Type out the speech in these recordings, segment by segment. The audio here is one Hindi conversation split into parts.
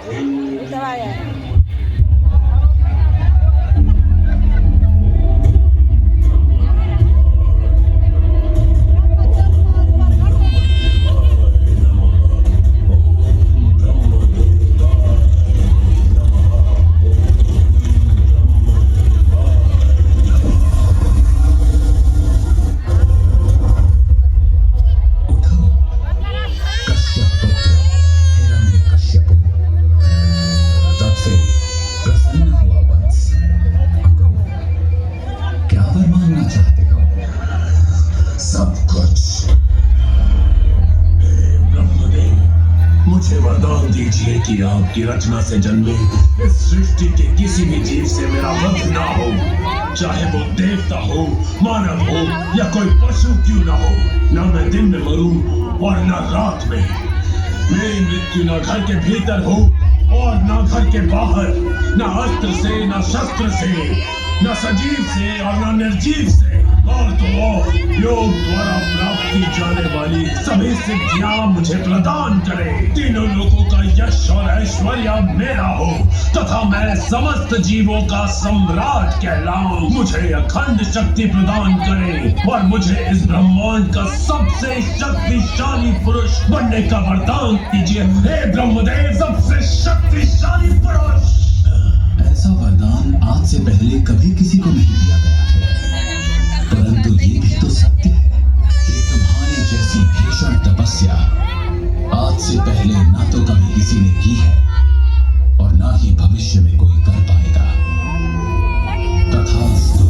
दवाई है। कि आपकी रचना से जन्मे इस सृष्टि के किसी भी जीव से मेरा वध ना हो, चाहे वो देवता हो, मानव हो या कोई पशु क्यों ना हो। ना मैं दिन में मरूं और ना रात में। मेरी मृत्यु ना घर के भीतर हो और ना घर के बाहर, ना अस्त्र से ना शस्त्र से, ना सजीव से और ना निर्जीव से, और तो और योग द्वारा प्राप्त की जाने वाली सभी सिद्धियां मुझे प्रदान करे। तीनों लोगों का यश और ऐश्वर्य मेरा हो तथा मैं समस्त जीवों का सम्राट कहलाऊं। मुझे अखंड शक्ति प्रदान करे और मुझे इस ब्रह्मांड का सबसे शक्तिशाली पुरुष बनने का वरदान दीजिए। हे ब्रह्मदेव, सबसे शक्तिशाली पुरुष। ऐसा वरदान आज से पहले कभी किसी को नहीं दिया गया है, परंतु ये भी तो सत्य है कि तुम्हारी जैसी भीषण तपस्या आज से पहले ना तो कभी किसी ने की है और ना ही भविष्य में कोई कर पाएगा। तथास्तु।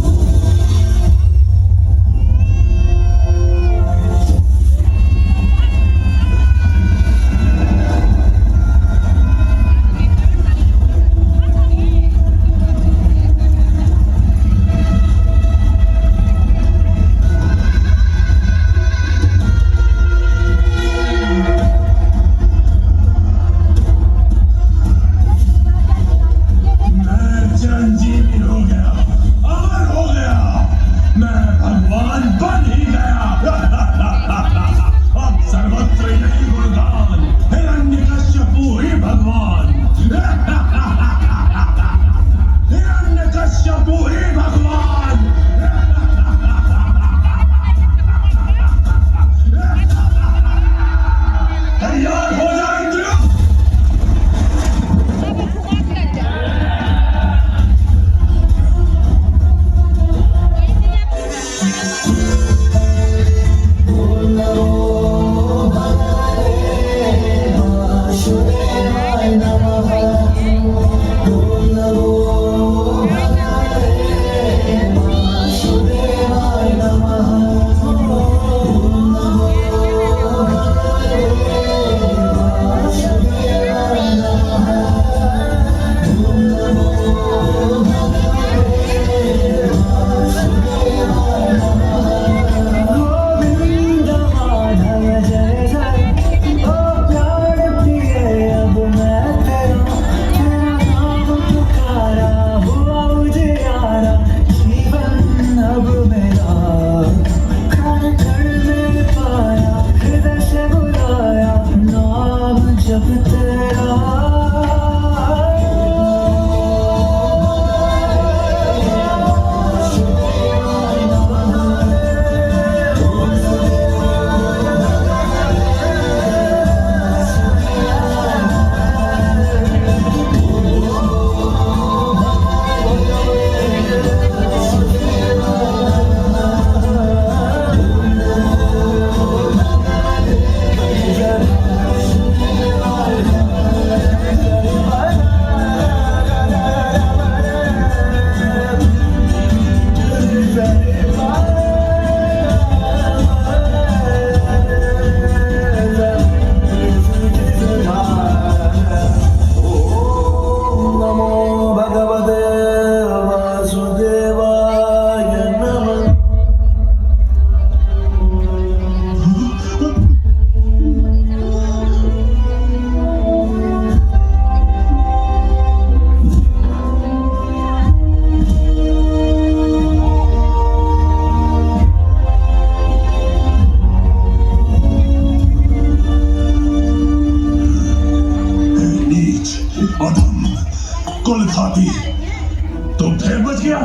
अधम, कुलघाती, तो फिर बच गया।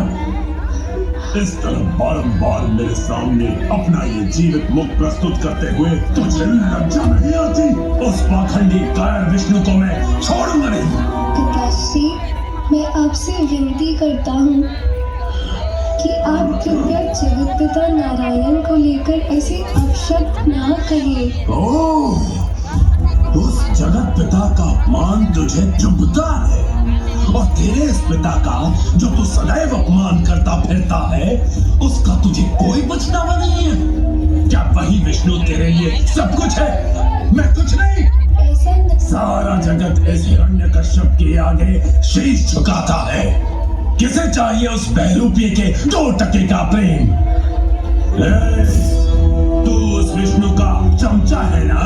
इस तरह बारंबार मेरे सामने अपना ये जीवित मुख प्रस्तुत करते हुए तुझे लज्जा नहीं आती? उस पाखंडी कायर विष्णु को मैं छोड़ूंगा नहीं। पिताश्री, मैं आपसे विनती करता हूँ कि आप कृपया जगत पिता नारायण को लेकर ऐसे अपशब्द ना कहें। ओह, उस जगत पिता का अपमान तुझे चुभता है, और तेरे इस पिता का जो तू सदैव अपमान करता फिरता है, उसका तुझे कोई बचनावा नहीं है। क्या वही विष्णु तेरे लिए सब कुछ है, मैं कुछ नहीं? ऐसा न... सारा जगत इस हिरण्यकश्यप के आगे शीश झुकाता है। किसे चाहिए उस बहरूपी के 2 टके का प्रेम? तू उस विष्णु का चमचा है ना,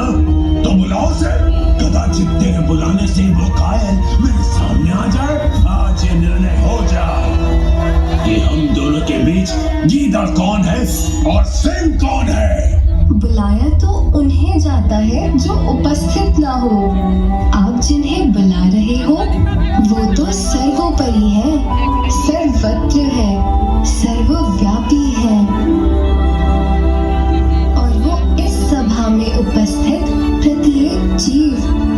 तो बुलाओ से। कदाचित तेरे बुलाने से वो कायल मेरे सामने आ जाए। आज ये निर्णय हो जाए कि हम दोनों के बीच गीदड़ कौन है और सिंह कौन है। बुलाया तो उन्हें जाता है जो उपस्थित ना हो। आप जिन्हें बुला रहे हो वो तो सर्वोपरि है, सर्वत्र है, सर्वव्यापी है, और वो इस सभा में उपस्थित प्रत्येक जीव,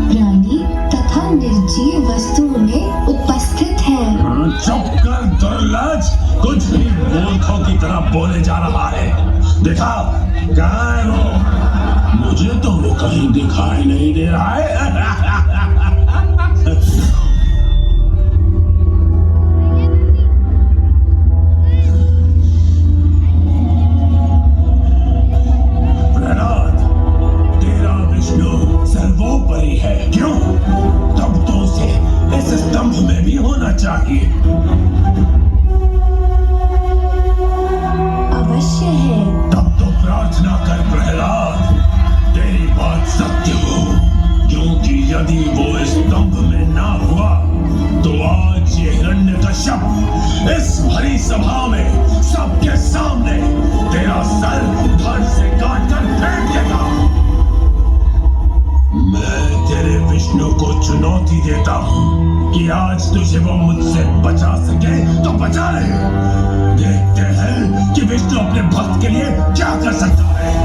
प्राणी तथा निर्जीव वस्तुओं में उपस्थित है। चुप कर दुर्लज, कुछ भी मूर्खों की तरह बोले जा रहा है। देखा, कहाँ है वो? मुझे तो वो कहीं दिखाई नहीं दे रहा है। प्रहलाद, तेरा विष्णु सर्वोपरि है, क्यों? तब तो उसे इस स्तंभ में भी होना चाहिए। अवश्य है। तब तो प्रार्थना कर प्रहलाद, तेरी बात सत्य हो, क्योंकि यदि वो इस स्तंभ में ना हुआ तो आज ये हिरण्यकश्यप इस भरी सभा में सबके सामने तेरा सर धड़ से काट कर फेंक देगा। मैं तेरे विष्णु को चुनौती देता हूँ कि आज तुझे वो मुझसे बचा सके तो बचा ले। देखते हैं कि विष्णु अपने भक्त के लिए क्या कर सकता है।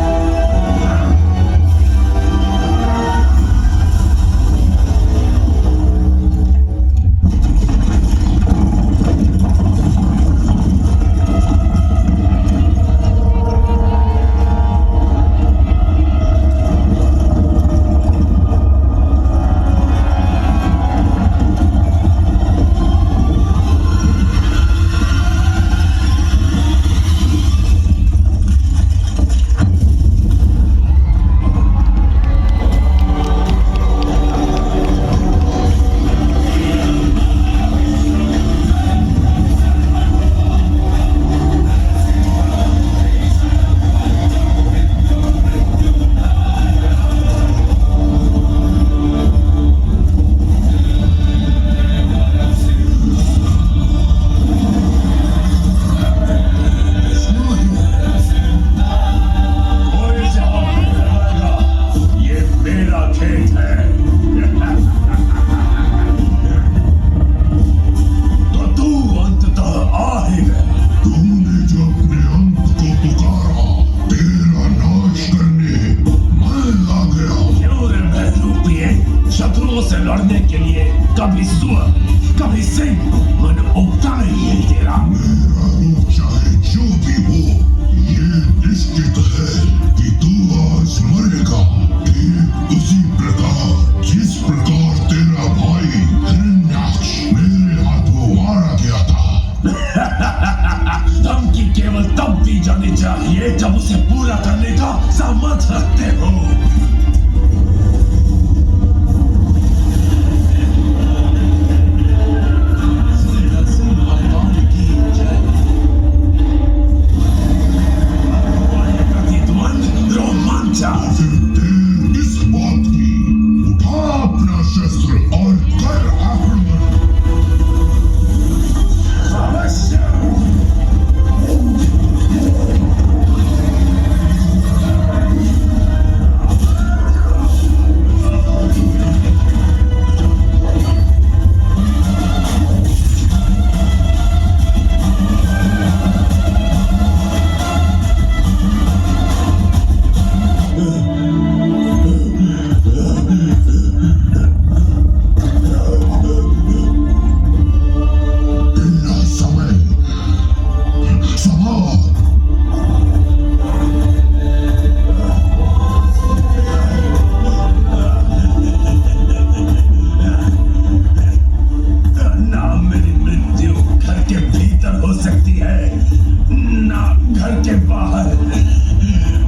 घर के बाहर,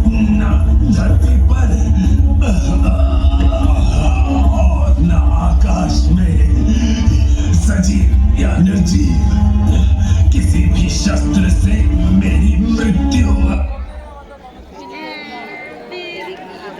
न धरती पर और न आकाश में, सजीव या निर्जीव, किसी भी शस्त्र से